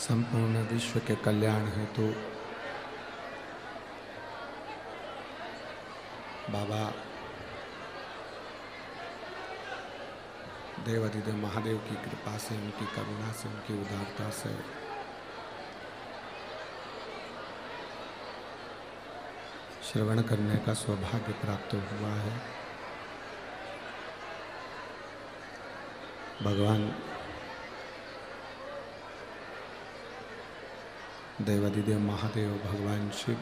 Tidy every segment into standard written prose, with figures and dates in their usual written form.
संपूर्ण विश्व के कल्याण हेतु बाबा देवाधिदेव महादेव की कृपा से, उनकी करुणा से, उनकी उदारता से श्रवण करने का सौभाग्य प्राप्त हुआ है। भगवान देवाधिदेव महादेव, भगवान शिव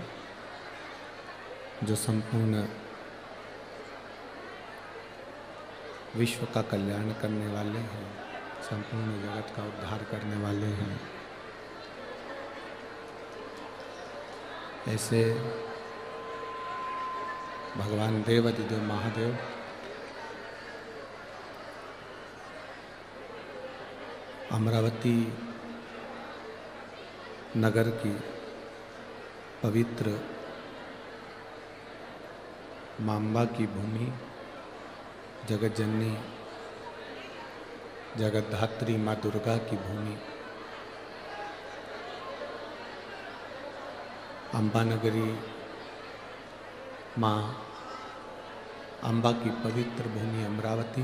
जो संपूर्ण विश्व का कल्याण करने वाले हैं, संपूर्ण जगत का उद्धार करने वाले हैं, ऐसे भगवान देवाधिदेव महादेव अमरावती नगर की पवित्र मांबा की भूमि, जगत जननी जगतधात्री माँ दुर्गा की भूमि, अम्बा नगरी माँ अम्बा की पवित्र भूमि अमरावती,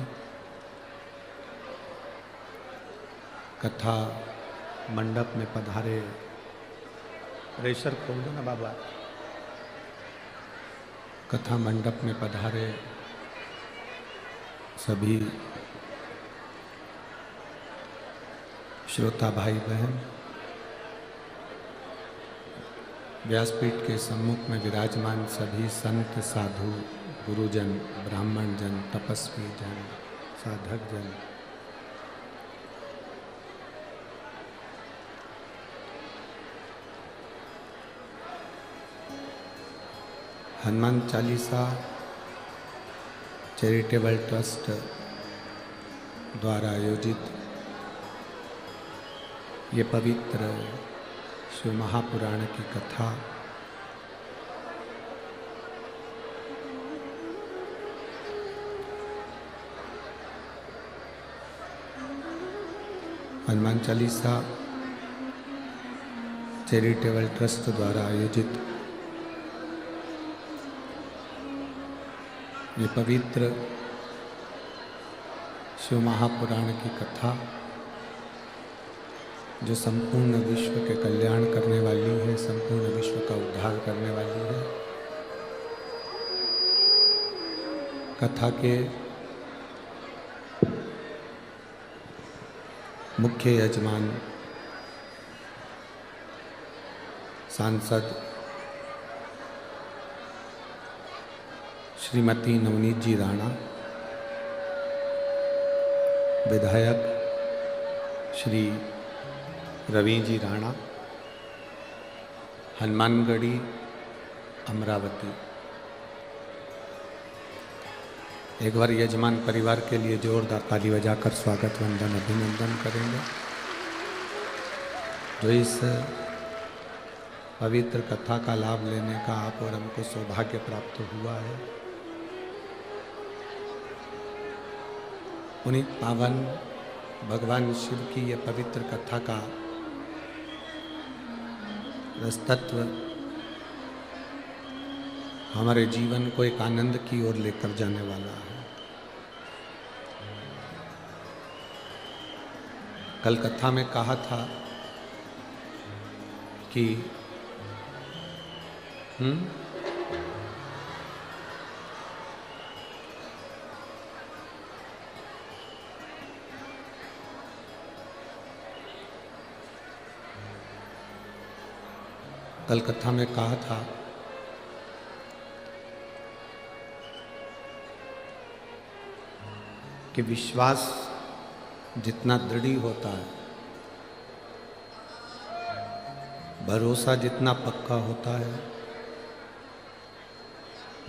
कथा मंडप में पधारे, प्रेशर खोल दो ना बाबा, कथा मंडप में पधारे सभी श्रोता भाई बहन, व्यासपीठ के सम्मुख में विराजमान सभी संत साधु गुरुजन, ब्राह्मण जन, तपस्वी जन, साधक जन, हनुमान चालीसा चैरिटेबल ट्रस्ट द्वारा आयोजित ये पवित्र शिव महापुराण की कथा हनुमान चालीसा चैरिटेबल ट्रस्ट द्वारा आयोजित ये पवित्र शिव महापुराण की कथा जो संपूर्ण विश्व के कल्याण करने वाली है, संपूर्ण विश्व का उद्धार करने वाली है। कथा के मुख्य यजमान सांसद श्रीमती नवनीत जी राणा, विधायक श्री रवि जी राणा, हनुमानगढ़ी अमरावती। एक बार यजमान परिवार के लिए जोरदार ताली बजाकर स्वागत वंदन अभिनंदन करेंगे। जो इस पवित्र कथा का लाभ लेने का आप और हमको सौभाग्य प्राप्त हुआ है, उन्हीं पावन भगवान शिव की ये पवित्र कथा का रसतत्व हमारे जीवन को एक आनंद की ओर लेकर जाने वाला है। कल कथा में कहा था कि कल कथा में कहा था कि विश्वास जितना दृढ़ होता है, भरोसा जितना पक्का होता है,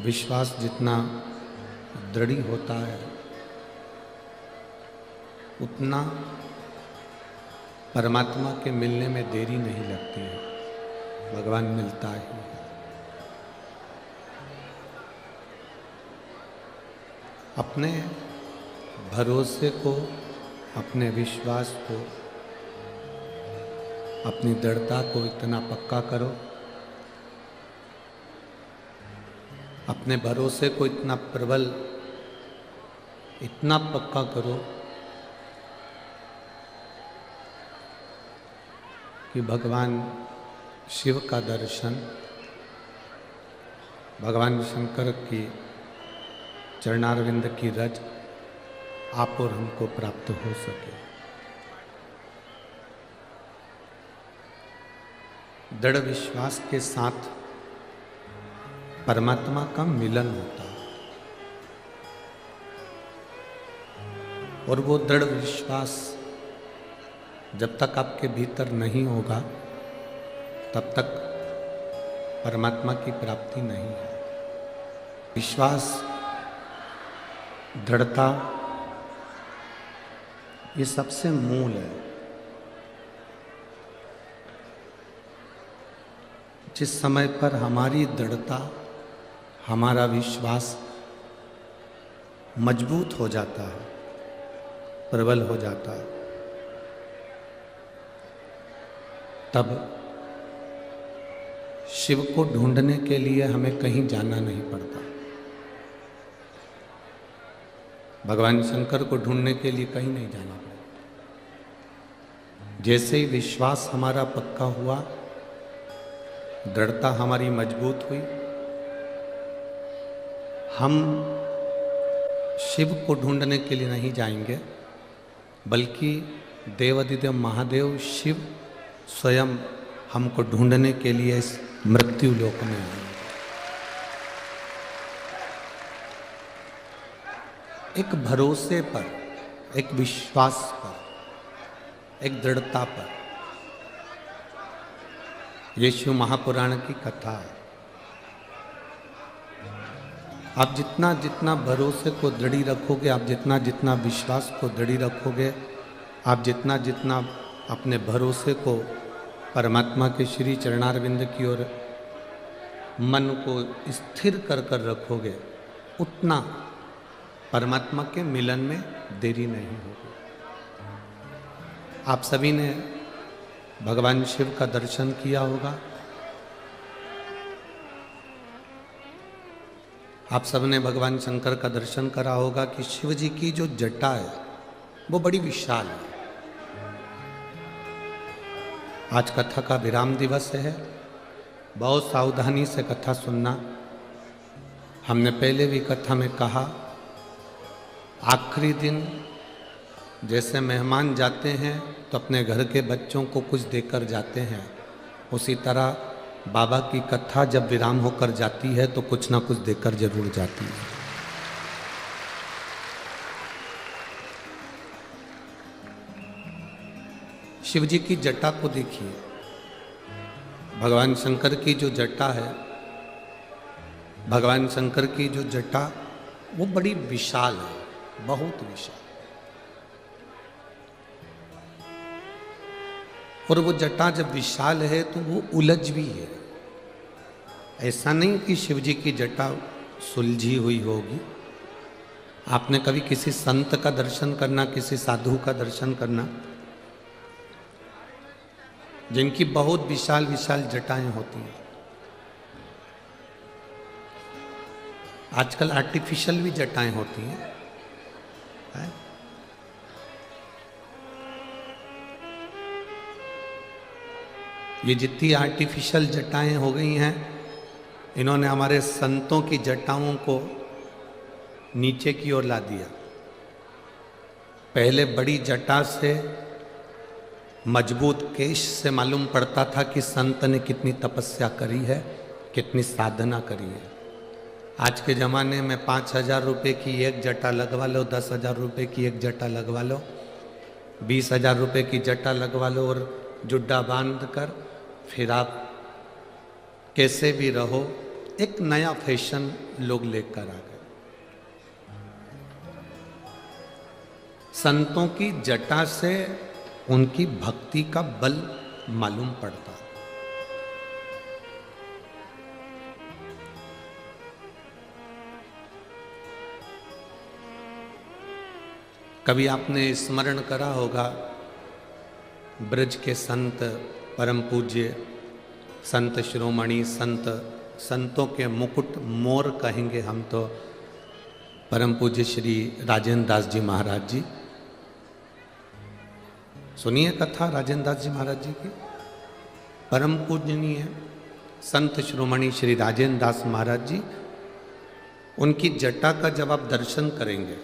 विश्वास जितना दृढ़ होता है, उतना परमात्मा के मिलने में देरी नहीं लगती है। भगवान मिलता ही है। अपने भरोसे को, अपने विश्वास को अपनी दृढ़ता को इतना पक्का करो, अपने भरोसे को इतना प्रबल, इतना पक्का करो कि भगवान शिव का दर्शन, भगवान शंकर की चरणारविंद की रज आप और हमको प्राप्त हो सके। दृढ़ विश्वास के साथ परमात्मा का मिलन होता है और वो दृढ़ विश्वास जब तक आपके भीतर नहीं होगा तब तक परमात्मा की प्राप्ति नहीं है। विश्वास, दृढ़ता, ये सबसे मूल है। जिस समय पर हमारी दृढ़ता, हमारा विश्वास मजबूत हो जाता है, प्रबल हो जाता है, तब शिव को ढूंढने के लिए हमें कहीं जाना नहीं पड़ता। भगवान शंकर को ढूंढने के लिए कहीं नहीं जाना पड़ता। जैसे ही विश्वास हमारा पक्का हुआ, दृढ़ता हमारी मजबूत हुई, हम शिव को ढूंढने के लिए नहीं जाएंगे, बल्कि देवाधिदेव महादेव शिव स्वयं हमको ढूंढने के लिए इस मृत्यु लोक में आएंगे। एक भरोसे पर, एक विश्वास पर, एक दृढ़ता पर। ये शिव महापुराण की कथा है। आप जितना जितना भरोसे को दृढ़ी रखोगे, आप जितना जितना विश्वास को दृढ़ी रखोगे, आप जितना जितना अपने भरोसे को परमात्मा के श्री चरणारविंद की ओर मन को स्थिर कर कर रखोगे, उतना परमात्मा के मिलन में देरी नहीं होगी। आप सभी ने भगवान शिव का दर्शन किया होगा। आप सबने भगवान शंकर का दर्शन करा होगा कि शिव जी की जो जटा है वो बड़ी विशाल है। आज कथा का विराम दिवस है, बहुत सावधानी से कथा सुनना। हमने पहले भी कथा में कहा, आखिरी दिन जैसे मेहमान जाते हैं तो अपने घर के बच्चों को कुछ देकर जाते हैं, उसी तरह बाबा की कथा जब विराम होकर जाती है तो कुछ ना कुछ देकर जरूर जाती है। शिव जी की जटा को देखिए, भगवान शंकर की जो जटा है, भगवान शंकर की जो जटा वो बड़ी विशाल है, बहुत विशाल। और वो जटा जब विशाल है तो वो उलझ भी है। ऐसा नहीं कि शिव जी की जटा सुलझी हुई होगी। आपने कभी किसी संत का दर्शन करना, किसी साधु का दर्शन करना, जिनकी बहुत विशाल विशाल जटाएं होती हैं। आजकल आर्टिफिशियल भी जटाएं होती हैं, है? ये जितनी आर्टिफिशियल जटाएं हो गई हैं, इन्होंने हमारे संतों की जटाओं को नीचे की ओर ला दिया। पहले बड़ी जटा से, मजबूत केश से मालूम पड़ता था कि संत ने कितनी तपस्या करी है, कितनी साधना करी है। आज के ज़माने में 5,000 रुपये की एक जटा लगवा लो, 10,000 रुपये की एक जटा लगवा लो, 20,000 रुपये की जटा लगवा लो और जुड्डा बांध कर फिर आप कैसे भी रहो। एक नया फैशन लोग लेकर आ गए। संतों की जटा से उनकी भक्ति का बल मालूम पड़ता। कभी आपने स्मरण करा होगा, ब्रज के संत परम पूज्य संत शिरोमणि संतों के मुकुट मोर कहेंगे हम तो, परम पूज्य श्री राजेंद्र दास जी महाराज जी। सुनिए कथा राजेंद्र दास जी महाराज जी की। परम पूजनीय संत शिरोमणि श्री राजेंद्र दास महाराज जी, उनकी जटा का जब आप दर्शन करेंगे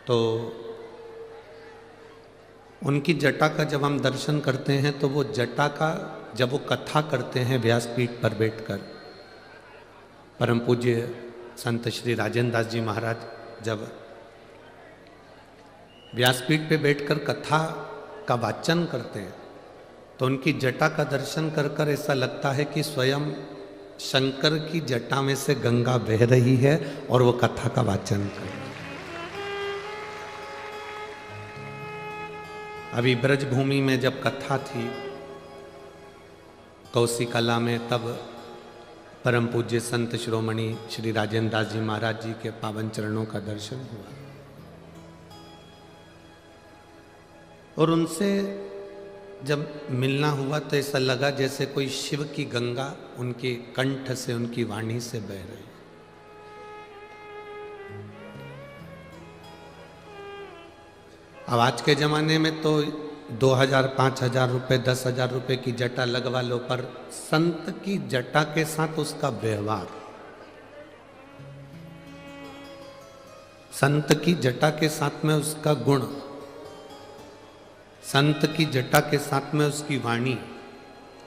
तो उनकी जटा का जब हम दर्शन करते हैं तो वो जटा का जब वो कथा करते हैं व्यासपीठ पर बैठकर, परम पूज्य संत श्री राजेंद्र दास जी महाराज जब व्यासपीठ पे बैठकर कथा का वाचन करते हैं तो उनकी जटा का दर्शन कर कर ऐसा लगता है कि स्वयं शंकर की जटा में से गंगा बह रही है और वो कथा का वाचन कर रही है। अभी ब्रजभूमि में जब कथा थी कौशिकला में, तब परम पूज्य संत शिरोमणि श्री राजेंद्र दास जी महाराज जी के पावन चरणों का दर्शन हुआ और उनसे जब मिलना हुआ तो ऐसा लगा जैसे कोई शिव की गंगा उनके कंठ से, उनकी वाणी से बह रही। अब आज के जमाने में तो 2000, 5000 रुपए, 10,000 रुपए की जटा लगवा लो, पर संत की जटा के साथ उसका व्यवहार, संत की जटा के साथ में उसका गुण, संत की जटा के साथ में उसकी वाणी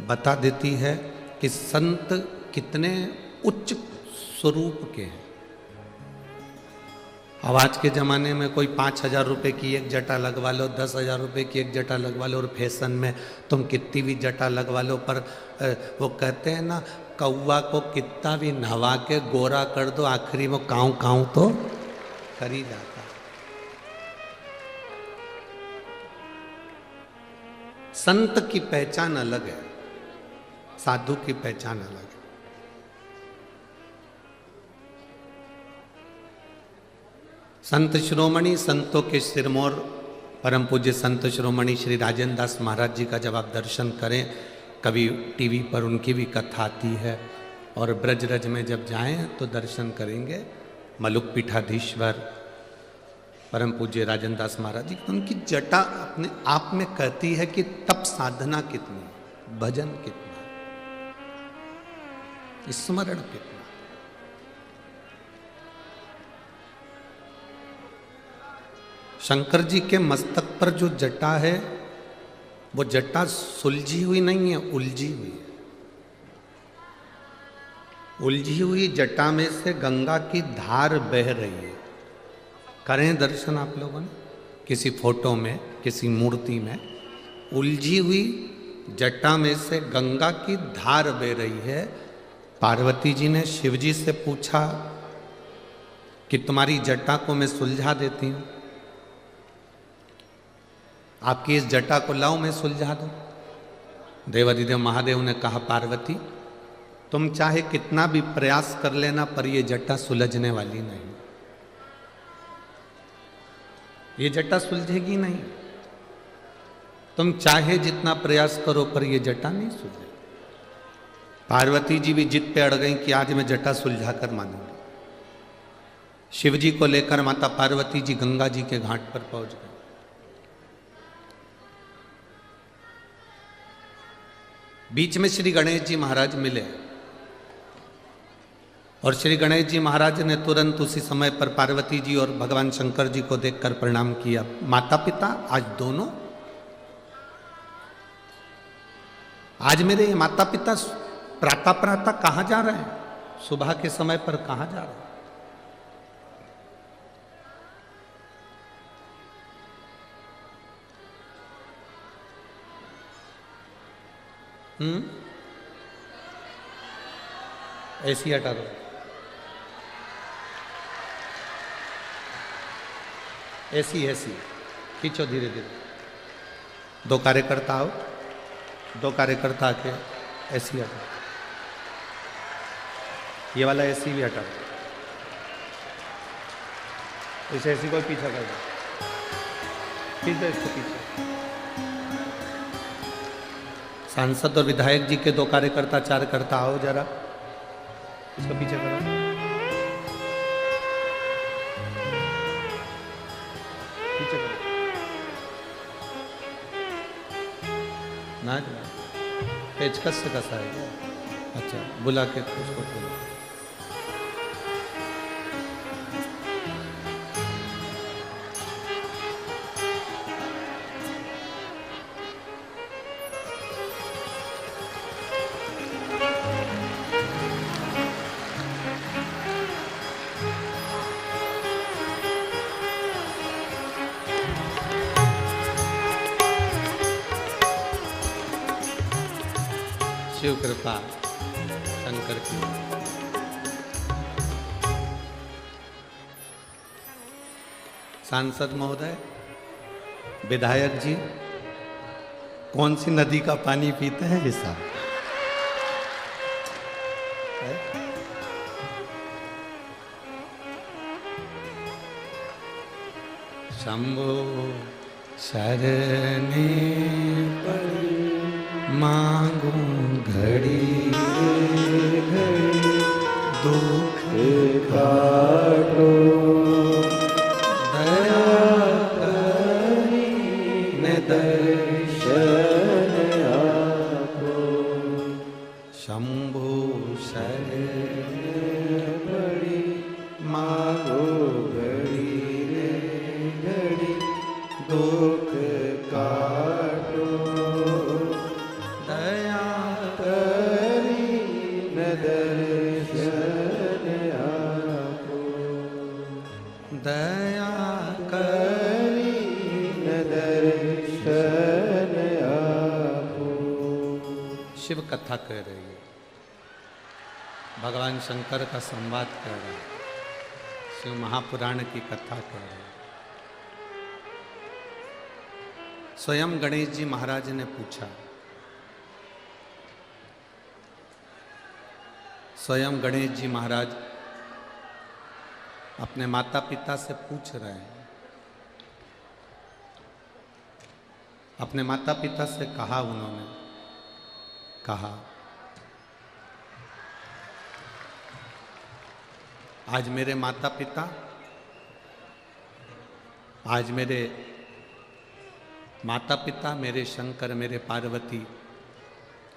बता देती है कि संत कितने उच्च स्वरूप के हैं। अब आज के ज़माने में कोई 5,000 रुपये की एक जटा लगवा लो, 10,000 रुपये की एक जटा लगवा लो, और फैशन में तुम कितनी भी जटा लगवा लो, पर वो कहते हैं ना, कौवा को कितना भी नहवा के गोरा कर दो, आखिरी में काऊ काऊ तो कर ही जाता। संत की पहचान अलग है, साधु की पहचान अलग है। संत शिरोमणि, संतों के सिरमौर परम पूज्य संत शिरोमणि श्री राजेंद्र दास महाराज जी का जब आप दर्शन करें, कभी टीवी पर उनकी भी कथा आती है, और ब्रजरज में जब जाएं तो दर्शन करेंगे मलुक पीठाधीश्वर परम पूज्य राजेंद्र दास महाराज जी। उनकी जटा अपने आप में कहती है कि तप साधना कितनी, भजन कितना, स्मरण कितना। शंकर जी के मस्तक पर जो जटा है वो जटा सुलझी हुई नहीं है, उलझी हुई है। उलझी हुई जटा में से गंगा की धार बह रही है। करें दर्शन आप लोगों ने किसी फोटो में, किसी मूर्ति में, उलझी हुई जटा में से गंगा की धार बह रही है। पार्वती जी ने शिव जी से पूछा कि तुम्हारी जटा को मैं सुलझा देती हूं, आपकी इस जटा को लाओ मैं सुलझा दूं। देवाधिदेव महादेव ने कहा, पार्वती तुम चाहे कितना भी प्रयास कर लेना, पर यह जटा सुलझने वाली नहीं, ये जटा सुलझेगी नहीं। तुम चाहे जितना प्रयास करो पर ये जटा नहीं सुलझे। पार्वती जी भी जिद पे अड़ गई कि आज मैं जटा सुलझा कर मानूंगी। शिव जी को लेकर माता पार्वती जी गंगा जी के घाट पर पहुंच गए। बीच में श्री गणेश जी महाराज मिले और श्री गणेश जी महाराज ने तुरंत उसी समय पर पार्वती जी और भगवान शंकर जी को देखकर प्रणाम किया। माता पिता, आज दोनों, आज मेरे ये माता पिता प्रातः प्रातः कहाँ जा रहे हैं, सुबह के समय पर कहाँ जा रहे हैं। ऐसी हटा दो, ऐसी ऐसी खींचो धीरे धीरे। दो कार्यकर्ता आओ, दो कार्यकर्ता आके ऐसी हटा, ये वाला ऐसी भी हटा, इसे ऐसी कोई पीछा कर दो, खींच दो इसको पीछे। सांसद और विधायक जी के दो कार्यकर्ता चार करता आओ जरा, इसको पीछे करो। पीछे करो ना, पेचकस से कसा है क्या? अच्छा, बुला के उसको खोलो। शिव कृपा शंकर की। सांसद महोदय, विधायक जी, कौन सी नदी का पानी पीते हैं ये साहब? शंभो शरणे पड़ी मांगू घड़ी घड़ी दुख काटो, दया करी ने दर्शन आपो। शंभो शरण पड़ी मांगो घड़ी रे घड़ी दुख काटो, दया करी न दर्शन आपो, दया करी न दर्शन आपो। शिव कथा कह रही है, भगवान शंकर का संवाद कह रहा है, शिव महापुराण की कथा कह रहे हैं। स्वयं गणेश जी महाराज ने पूछा, स्वयं गणेश जी महाराज अपने माता पिता से पूछ रहे हैं, अपने माता पिता से कहा, उन्होंने कहा आज मेरे माता पिता, आज मेरे माता पिता, मेरे शंकर, मेरे पार्वती,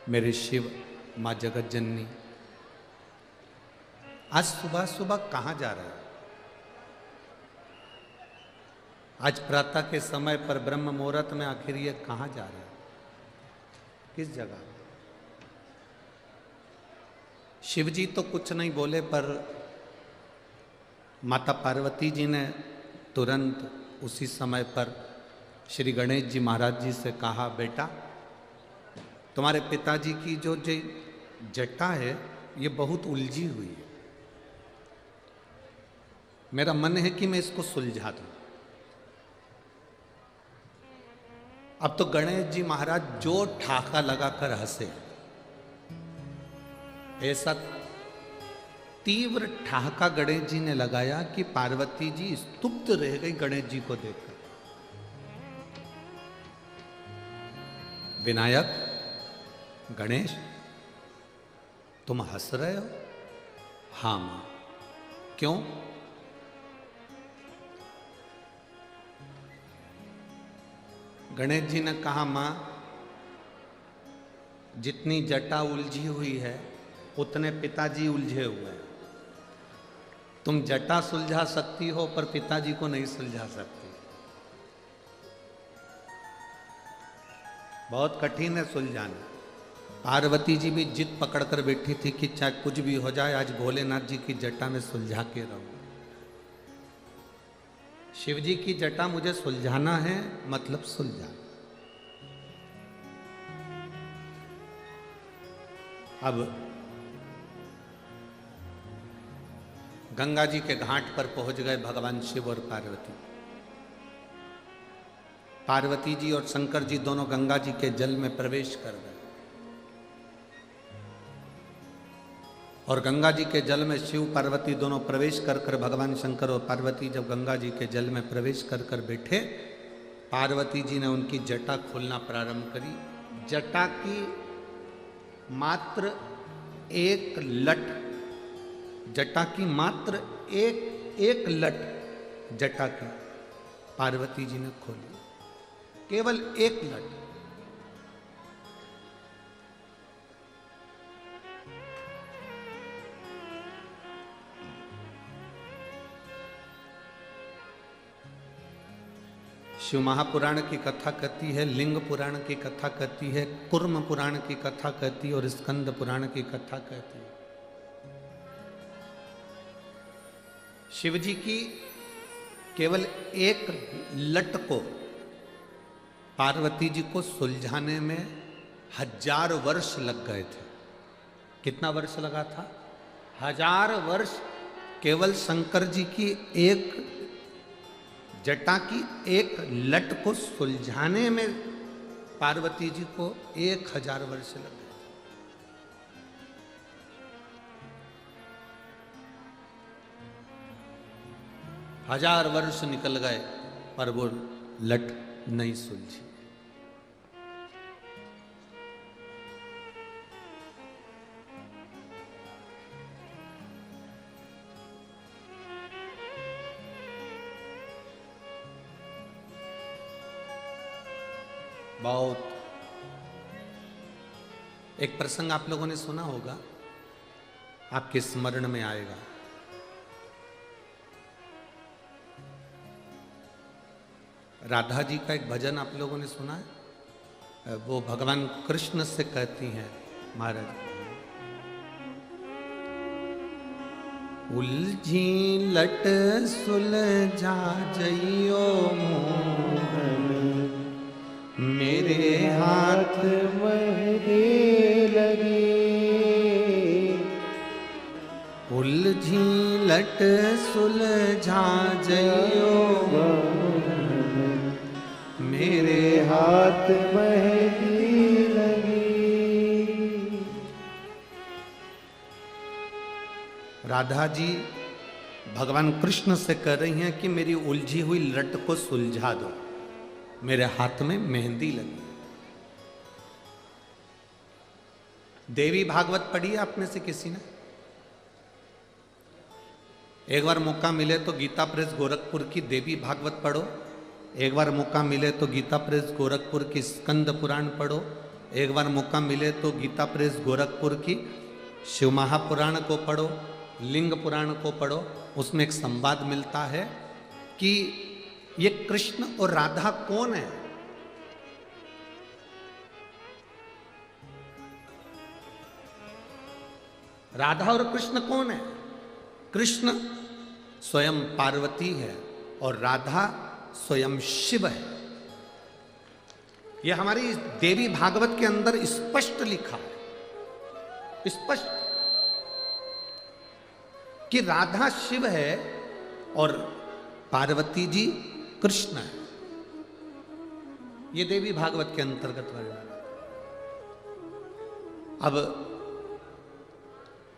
मेरे शिव, माँ जगत जननी आज सुबह सुबह कहाँ जा रहे हैं? आज प्रातः के समय पर ब्रह्म मुहूर्त में आखिर ये कहाँ जा रहे हैं? किस जगह? शिव जी तो कुछ नहीं बोले, पर माता पार्वती जी ने तुरंत उसी समय पर श्री गणेश जी महाराज जी से कहा, बेटा तुम्हारे पिताजी की जो जटा है ये बहुत उलझी हुई है, मेरा मन है कि मैं इसको सुलझा दूं। अब तो गणेश जी महाराज जो ठाका लगाकर हंसे, ऐसा तीव्र ठहाका गणेश जी ने लगाया कि पार्वती जी स्तुप्त रह गई गणेश जी को देखकर। विनायक, गणेश तुम हंस रहे हो? हाँ मां। क्यों? गणेश जी ने कहा, मां जितनी जटा उलझी हुई है उतने पिताजी उलझे हुए हैं। तुम जटा सुलझा सकती हो पर पिताजी को नहीं सुलझा सकती। बहुत कठिन है सुलझाना। पार्वती जी भी जिद पकड़कर बैठी थी कि चाहे कुछ भी हो जाए आज भोलेनाथ जी की जटा में सुलझा के रहूं। शिव जी की जटा मुझे सुलझाना है, मतलब सुलझा। अब गंगा जी के घाट पर पहुंच गए भगवान शिव और पार्वती। पार्वती जी और शंकर जी दोनों गंगा जी के जल में प्रवेश कर गए और गंगा जी के जल में शिव पार्वती दोनों प्रवेश कर कर भगवान शंकर और पार्वती जब गंगा जी के जल में प्रवेश कर कर बैठे, पार्वती जी ने उनकी जटा खोलना प्रारंभ करी। जटा की मात्र एक लट जटा की, मात्र एक लट जटा की पार्वती जी ने खोली, केवल एक लट। शिव महापुराण की कथा कहती है, लिंग पुराण की कथा कहती है, कुर्म पुराण की कथा कहती है और स्कंद पुराण की कथा कहती है। शिव जी की केवल एक लट को पार्वती जी को सुलझाने में 1000 वर्ष लग गए थे। कितना वर्ष लगा था? 1000 वर्ष केवल शंकर जी की एक जटा की एक लट को सुलझाने में पार्वती जी को 1000 वर्ष लग गए। 1000 वर्ष निकल गए पर वो लट नहीं सुलझी। बहुत एक प्रसंग आप लोगों ने सुना होगा, आपके स्मरण में आएगा। राधा जी का एक भजन आप लोगों ने सुना है, वो भगवान कृष्ण से कहती हैं महाराज, उलझी लट सुलझा जइयो मोहन, मेरे हाथ मेहंदी लगी। उलझी लट सुलझा जइयो मेरे हाथ मेहंदी लगी। राधा जी भगवान कृष्ण से कह रही हैं कि मेरी उलझी हुई लट को सुलझा दो, मेरे हाथ में मेहंदी लगी। देवी भागवत पढ़ी है आप में से किसी ने? एक बार मौका मिले तो गीता प्रेस गोरखपुर की देवी भागवत पढ़ो, एक बार मौका मिले तो गीता प्रेस गोरखपुर की स्कंद पुराण पढ़ो, एक बार मौका मिले तो गीता प्रेस गोरखपुर की शिव महापुराण को पढ़ो, लिंग पुराण को पढ़ो। उसमें एक संवाद मिलता है कि ये कृष्ण और राधा कौन है। राधा और कृष्ण कौन है? कृष्ण स्वयं पार्वती है और राधा स्वयं शिव है। यह हमारी देवी भागवत के अंदर स्पष्ट लिखा है, स्पष्ट, कि राधा शिव है और पार्वती जी कृष्ण है। ये देवी भागवत के अंतर्गत वर्णन। अब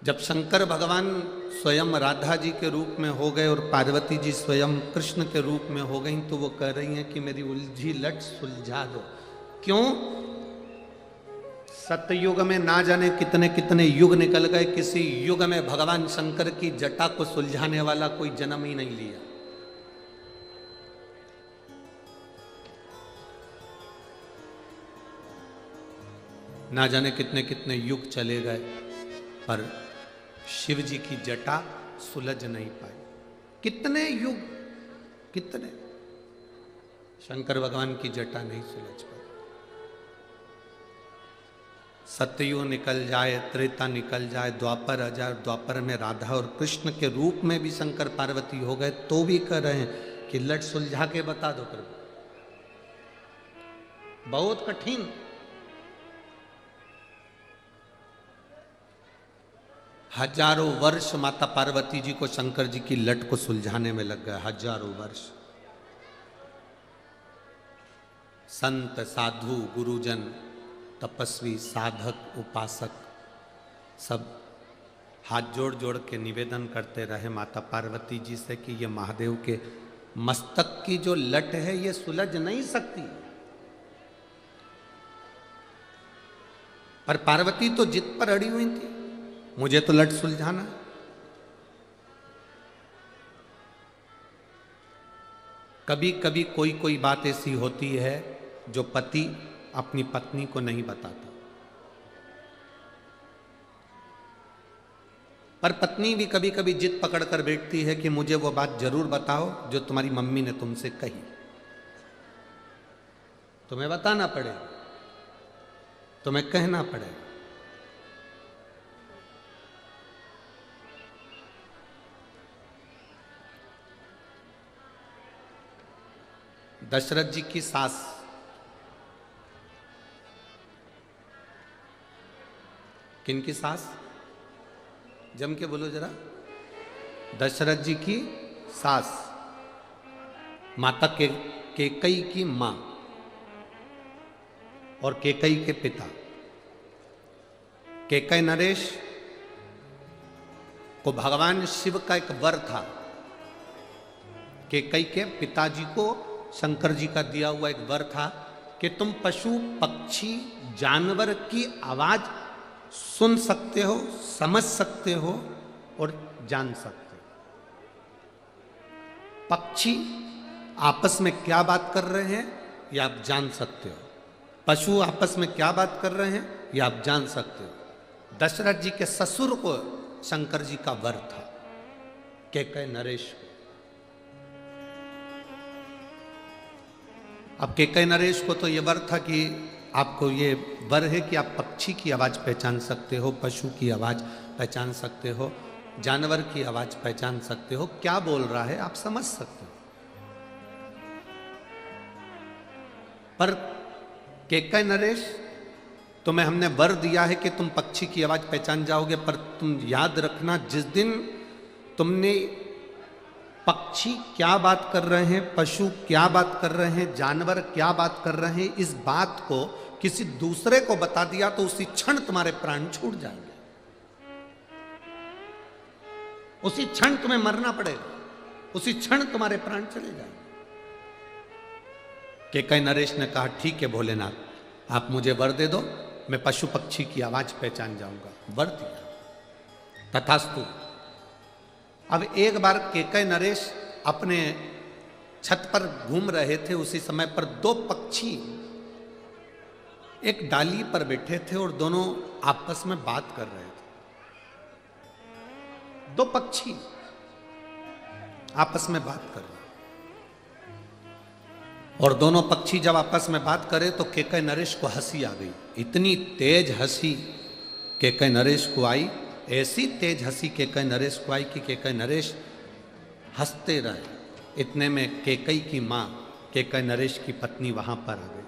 जब शंकर भगवान स्वयं राधा जी के रूप में हो गए और पार्वती जी स्वयं कृष्ण के रूप में हो गई, तो वो कह रही हैं कि मेरी उलझी लट सुलझा दो। क्यों? सतयुग में ना जाने कितने कितने युग निकल गए, किसी युग में भगवान शंकर की जटा को सुलझाने वाला कोई जन्म ही नहीं लिया। ना जाने कितने कितने युग चले गए पर शिव जी की जटा सुलझ नहीं पाई। कितने युग, कितने, शंकर भगवान की जटा नहीं सुलझ पाई। सतयुग निकल जाए, त्रेता निकल जाए, द्वापर आ जाए, द्वापर में राधा और कृष्ण के रूप में भी शंकर पार्वती हो गए, तो भी कह रहे हैं कि लट सुलझा के बता दो प्रभु। बहुत कठिन। हजारों वर्ष माता पार्वती जी को शंकर जी की लट को सुलझाने में लग गए, हजारों वर्ष। संत, साधु, गुरुजन, तपस्वी, साधक, उपासक सब हाथ जोड़ जोड़ के निवेदन करते रहे माता पार्वती जी से कि ये महादेव के मस्तक की जो लट है ये सुलझ नहीं सकती। पर पार्वती तो जिद पर अड़ी हुई थी, मुझे तो लट सुलझाना है। कभी कभी कोई कोई बात ऐसी होती है जो पति अपनी पत्नी को नहीं बताता, पर पत्नी भी कभी कभी जिद पकड़ कर बैठती है कि मुझे वो बात जरूर बताओ जो तुम्हारी मम्मी ने तुमसे कही, तुम्हें बताना पड़ेगा, तुम्हें कहना पड़ेगा। दशरथ जी की सास, किनकी सास? जम के बोलो जरा। दशरथ जी की सास, माता केकई की मां और केकई के पिता। केकई नरेश को भगवान शिव का एक वर था। केकई के पिताजी को शंकर जी का दिया हुआ एक वर था कि तुम पशु पक्षी जानवर की आवाज सुन सकते हो, समझ सकते हो और जान सकते हो। पक्षी आपस में क्या बात कर रहे हैं ये आप जान सकते हो, पशु आपस में क्या बात कर रहे हैं ये आप जान सकते हो। दशरथ जी के ससुर को शंकर जी का वर था, केकई नरेश को। अब केकई नरेश को तो ये वर था कि आपको ये वर है कि आप पक्षी की आवाज पहचान सकते हो, पशु की आवाज पहचान सकते हो, जानवर की आवाज पहचान सकते हो, क्या बोल रहा है आप समझ सकते हो। पर केकई नरेश, तुम्हें हमने वर दिया है कि तुम पक्षी की आवाज पहचान जाओगे, पर तुम याद रखना जिस दिन तुमने पक्षी क्या बात कर रहे हैं, पशु क्या बात कर रहे हैं, जानवर क्या बात कर रहे हैं, इस बात को किसी दूसरे को बता दिया तो उसी क्षण तुम्हारे प्राण छूट जाएंगे, उसी क्षण तुम्हें मरना पड़ेगा, उसी क्षण तुम्हारे प्राण चले जाएंगे। केकई नरेश ने कहा ठीक है भोलेनाथ, आप मुझे वर दे दो, मैं पशु पक्षी की आवाज पहचान जाऊंगा। वर दिया, तथास्तु। अब एक बार केकई नरेश अपने छत पर घूम रहे थे, उसी समय पर दो पक्षी एक डाली पर बैठे थे और दोनों आपस में बात कर रहे थे। दो पक्षी आपस में बात कर रहे, और दोनों पक्षी जब आपस में बात करे तो केकई नरेश को हंसी आ गई। इतनी तेज हंसी केकई नरेश को आई, ऐसी तेज हंसी केकई नरेश को आई कि केकई नरेश हंसते रहे। इतने में केकई की मां, केकई नरेश की पत्नी वहां पर आ गई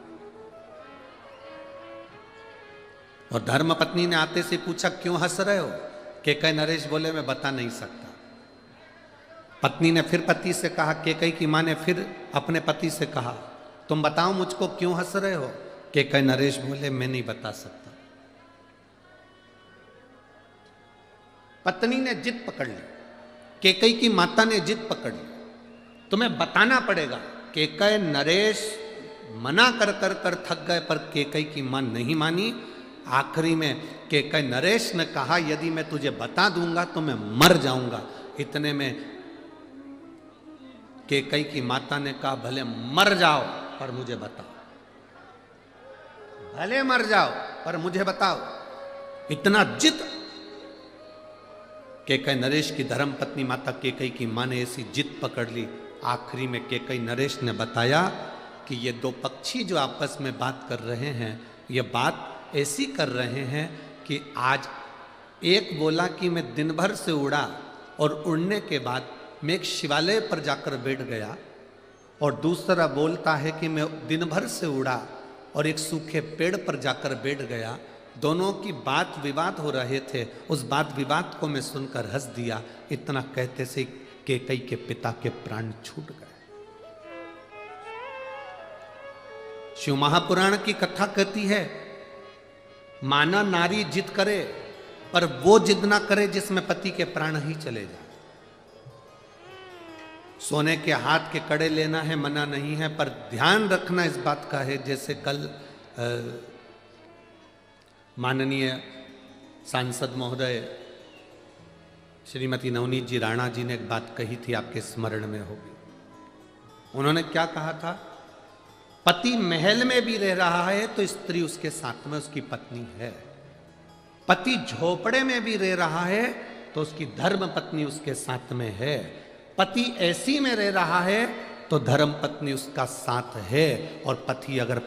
और धर्म पत्नी ने आते से पूछा क्यों हंस रहे हो? केकई नरेश बोले मैं बता नहीं सकता। पत्नी ने फिर पति से कहा, केकई की मां ने फिर अपने पति से कहा तुम बताओ मुझको क्यों हंस रहे हो? केकई नरेश बोले मैं नहीं बता सकता। पत्नी ने जिद पकड़ ली, केकई की माता ने जिद पकड़ ली, तुम्हें बताना पड़ेगा। केकई नरेश मना कर कर कर थक गए, पर केकई की मां नहीं मानी। आखिरी में केकई नरेश ने कहा यदि मैं तुझे बता दूंगा तो मैं मर जाऊंगा। इतने में केकई की माता ने कहा भले मर जाओ पर मुझे बताओ, भले मर जाओ पर मुझे बताओ। इतना जिद केकई नरेश की धर्म पत्नी माता केकई की मां ने ऐसी जिद पकड़ ली। आखिरी में केकई नरेश ने बताया कि ये दो पक्षी जो आपस में बात कर रहे हैं, ये बात ऐसी कर रहे हैं कि आज एक बोला कि मैं दिन भर से उड़ा और उड़ने के बाद मैं एक शिवालय पर जाकर बैठ गया, और दूसरा बोलता है कि मैं दिन भर से उड़ा और एक सूखे पेड़ पर जाकर बैठ गया। दोनों की बात विवाद हो रहे थे, उस बात विवाद को मैं सुनकर हंस दिया। इतना कहते से केकई के पिता के प्राण छूट गए। शिव महापुराण की कथा कहती है माना नारी जिद करे पर वो जिद ना करे जिसमें पति के प्राण ही चले जाए। सोने के हाथ के कड़े लेना है मना नहीं है, पर ध्यान रखना इस बात का है, जैसे कल माननीय सांसद महोदय श्रीमती नवनीत जी राणा जी ने एक बात कही थी, आपके स्मरण में होगी। उन्होंने क्या कहा था? पति महल में भी रह रहा है तो स्त्री उसके साथ में उसकी पत्नी है। पति झोपड़े में भी रह रहा है तो उसकी धर्म पत्नी उसके साथ में है। पति ऐसी में रह रहा है तो धर्म पत्नी उसका साथ है। और पति अगर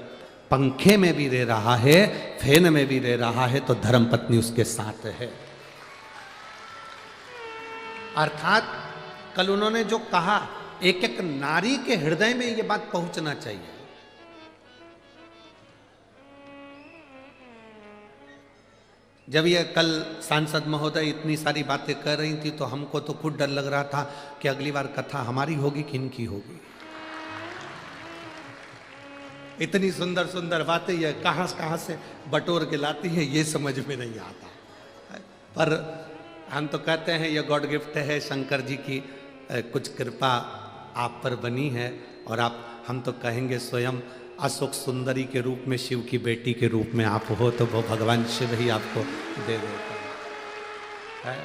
पंखे में भी रह रहा है, फैन में भी रह रहा है, तो धर्म पत्नी उसके साथ है। अर्थात कल उन्होंने जो कहा, एक एक नारी के हृदय में यह बात पहुंचना चाहिए। जब ये कल सांसद महोदय इतनी सारी बातें कर रही थी तो हमको तो खुद डर लग रहा था कि अगली बार कथा हमारी होगी कि इनकी होगी। इतनी सुंदर सुंदर बातें ये कहां से बटोर के लाती है, ये समझ में नहीं आता। पर हम तो कहते हैं ये गॉड गिफ्ट है, शंकर जी की कुछ कृपा आप पर बनी है। और हम तो कहेंगे स्वयं अशोक सुंदरी के रूप में, शिव की बेटी के रूप में आप हो, तो वो भगवान शिव ही आपको दे देता है।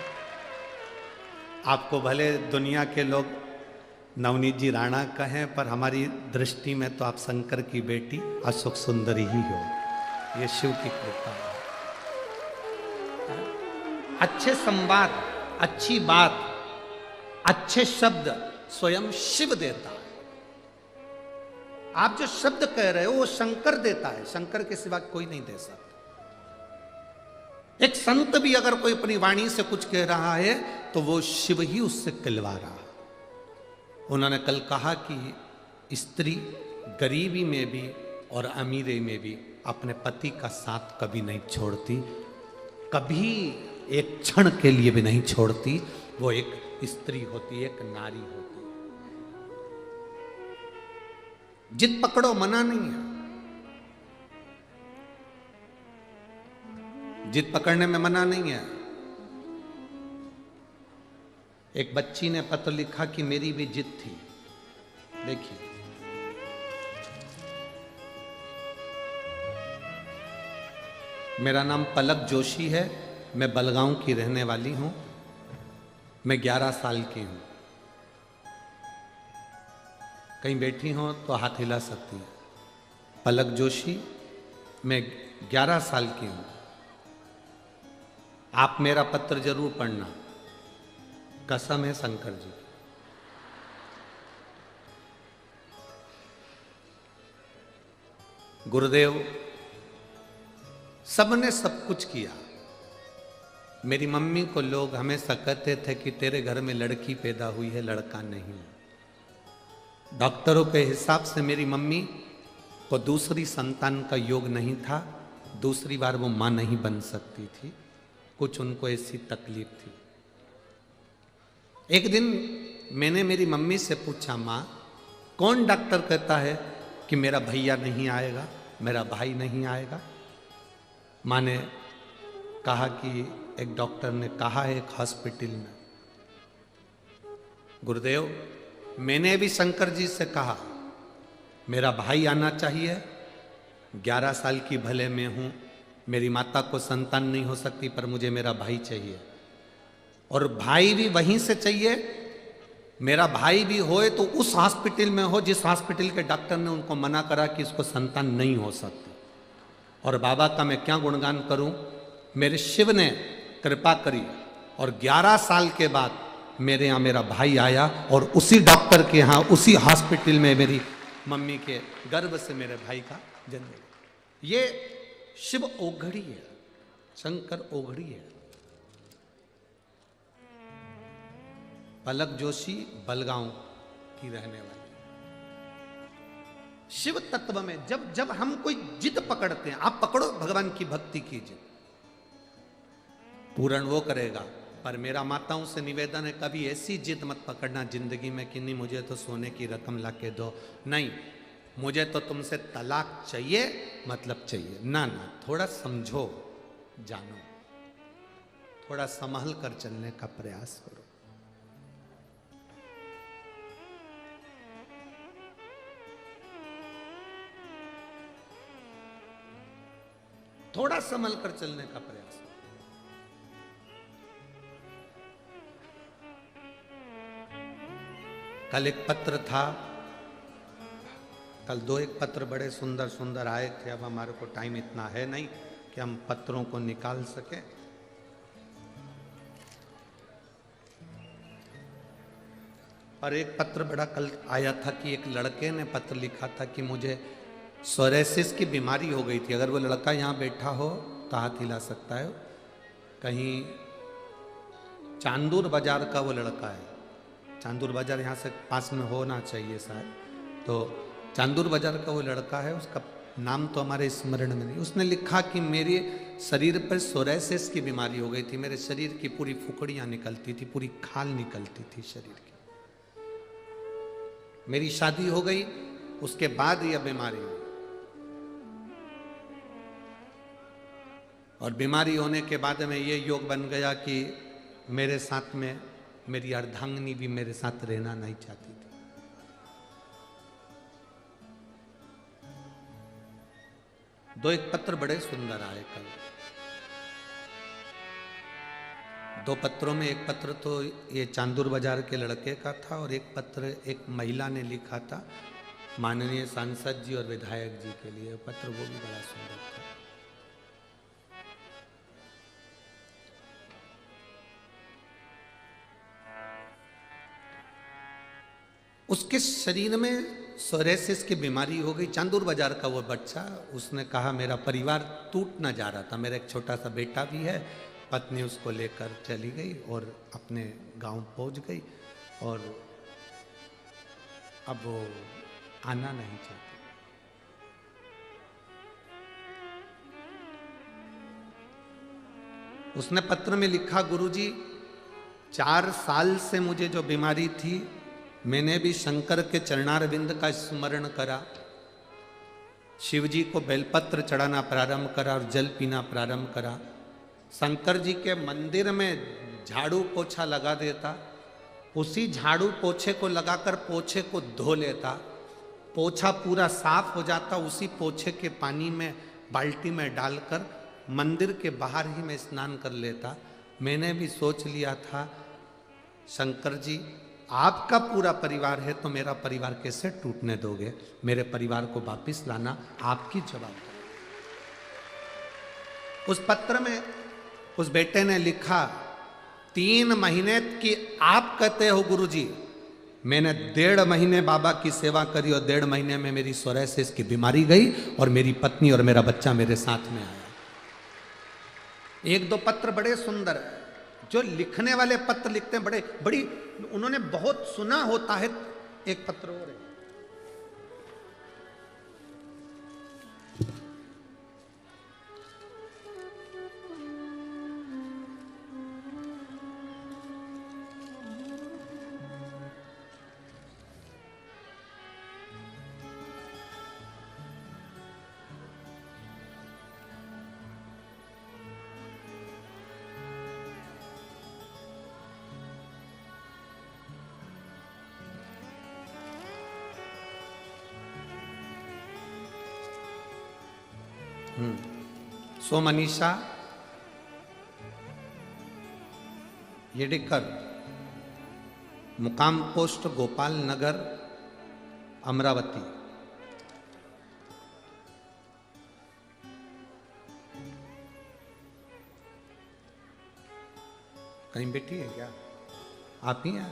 आपको भले दुनिया के लोग नवनीत जी राणा कहें, पर हमारी दृष्टि में तो आप शंकर की बेटी अशोक सुंदरी ही हो। ये शिव की कृपा है। अच्छे संवाद, अच्छी बात, अच्छे शब्द स्वयं शिव देता है। आप जो शब्द कह रहे हो वो शंकर देता है, शंकर के सिवा कोई नहीं दे सकता। एक संत भी अगर कोई अपनी वाणी से कुछ कह रहा है तो वो शिव ही उससे कहलवा रहा है। उन्होंने कल कहा कि स्त्री गरीबी में भी और अमीरी में भी अपने पति का साथ कभी नहीं छोड़ती, कभी एक क्षण के लिए भी नहीं छोड़ती। वो एक स्त्री होती, एक नारी होती। जिद पकड़ो, मना नहीं है। जिद पकड़ने में मना नहीं है। एक बच्ची ने पत्र लिखा कि मेरी भी जिद थी। देखिए, मेरा नाम पलक जोशी है, मैं बलगांव की रहने वाली हूं, मैं 11 साल की हूं। कहीं बैठी हो तो हाथ हिला सकती है। पलक जोशी, मैं 11 साल की हूं। आप मेरा पत्र जरूर पढ़ना, कसम है शंकर जी। गुरुदेव, सबने सब कुछ किया। मेरी मम्मी को लोग हमेशा कहते थे कि तेरे घर में लड़की पैदा हुई है, लड़का नहीं। डॉक्टरों के हिसाब से मेरी मम्मी को दूसरी संतान का योग नहीं था, दूसरी बार वो मां नहीं बन सकती थी, कुछ उनको ऐसी तकलीफ थी। एक दिन मैंने मेरी मम्मी से पूछा, मां, कौन डॉक्टर कहता है कि मेरा भैया नहीं आएगा, मेरा भाई नहीं आएगा? मां ने कहा कि एक डॉक्टर ने कहा है एक हॉस्पिटल में। गुरुदेव, मैंने भी शंकर जी से कहा मेरा भाई आना चाहिए। 11 साल की भले मैं हूं, मेरी माता को संतान नहीं हो सकती, पर मुझे मेरा भाई चाहिए। और भाई भी वहीं से चाहिए। मेरा भाई भी होए तो उस हॉस्पिटल में हो जिस हॉस्पिटल के डॉक्टर ने उनको मना करा कि इसको संतान नहीं हो सकती। और बाबा का मैं क्या गुणगान करूं, मेरे शिव ने कृपा करी और 11 साल के बाद मेरे यहाँ मेरा भाई आया और उसी डॉक्टर के यहाँ, उसी हॉस्पिटल में मेरी मम्मी के गर्भ से मेरे भाई का जन्म हुआ। ये शिव ओघड़ी है, शंकर ओघड़ी है। पलक जोशी बलगांव की रहने वाली। शिव तत्व में जब जब हम कोई जिद पकड़ते हैं, आप पकड़ो भगवान की भक्ति की जिद, पूर्ण वो करेगा। पर मेरा माताओं से निवेदन है, कभी ऐसी जिद मत पकड़ना जिंदगी में कि नहीं मुझे तो सोने की रकम ला के दो, नहीं मुझे तो तुमसे तलाक चाहिए, मतलब चाहिए। ना ना, थोड़ा समझो, जानो, थोड़ा संभल कर चलने का प्रयास करो। थोड़ा संभल कर चलने का प्रयास। कल एक पत्र था, कल दो एक पत्र बड़े सुंदर सुंदर आए थे। अब हमारे को टाइम इतना है नहीं कि हम पत्रों को निकाल सके। और एक पत्र बड़ा कल आया था कि एक लड़के ने पत्र लिखा था कि मुझे सोरेसिस की बीमारी हो गई थी। अगर वो लड़का यहाँ बैठा हो तो हाथ हिला सकता है। कहीं चांदूर बाजार का वो लड़का है। चांदूर बाजार यहाँ से पास में होना चाहिए शायद। तो चांदूर बाजार का वो लड़का है, उसका नाम तो हमारे स्मरण में नहीं। उसने लिखा कि मेरे शरीर पर सोरेसिस की बीमारी हो गई थी। मेरे शरीर की पूरी फुकड़ियाँ निकलती थी, पूरी खाल निकलती थी शरीर की। मेरी शादी हो गई, उसके बाद यह बीमारी हुई। और बीमारी होने के बाद में ये योग बन गया कि मेरे साथ में मेरी अर्धांगिनी भी मेरे साथ रहना नहीं चाहती थी। दो एक पत्र बड़े सुंदर आए कल। दो पत्रों में एक पत्र तो ये चांदूर बाजार के लड़के का था और एक पत्र एक महिला ने लिखा था माननीय सांसद जी और विधायक जी के लिए। पत्र वो भी बड़ा सुंदर था। उसके शरीर में सोरेसिस की बीमारी हो गई। चांदूर बाजार का वो बच्चा, उसने कहा मेरा परिवार टूट ना जा रहा था। मेरा एक छोटा सा बेटा भी है। पत्नी उसको लेकर चली गई और अपने गांव पहुंच गई और अब वो आना नहीं चाहती। उसने पत्र में लिखा, गुरुजी 4 साल से मुझे जो बीमारी थी, मैंने भी शंकर के चरणारविंद का स्मरण करा, शिव जी को बेलपत्र चढ़ाना प्रारंभ करा और जल पीना प्रारंभ करा। शंकर जी के मंदिर में झाड़ू पोछा लगा देता, उसी झाड़ू पोछे को लगाकर पोछे को धो लेता, पोछा पूरा साफ हो जाता, उसी पोछे के पानी में बाल्टी में डालकर मंदिर के बाहर ही मैं स्नान कर लेता। मैंने भी सोच लिया था शंकर जी आपका पूरा परिवार है तो मेरा परिवार कैसे टूटने दोगे? मेरे परिवार को वापिस लाना आपकी जवाबदारी। उस पत्र में उस बेटे ने लिखा, 3 महीने की आप कहते हो गुरुजी, मैंने 1.5 महीने बाबा की सेवा करी और 1.5 महीने में मेरी सोरेसिस की बीमारी गई और मेरी पत्नी और मेरा बच्चा मेरे साथ में आया। एक दो पत्र बड़े सुंदर, जो लिखने वाले पत्र लिखते हैं बड़ी उन्होंने बहुत सुना होता है। एक पत्र और है, सो मनीषा येडेकर, मुकाम पोस्ट गोपाल नगर, अमरावती। कहीं बैठी है क्या? आप ही हैं?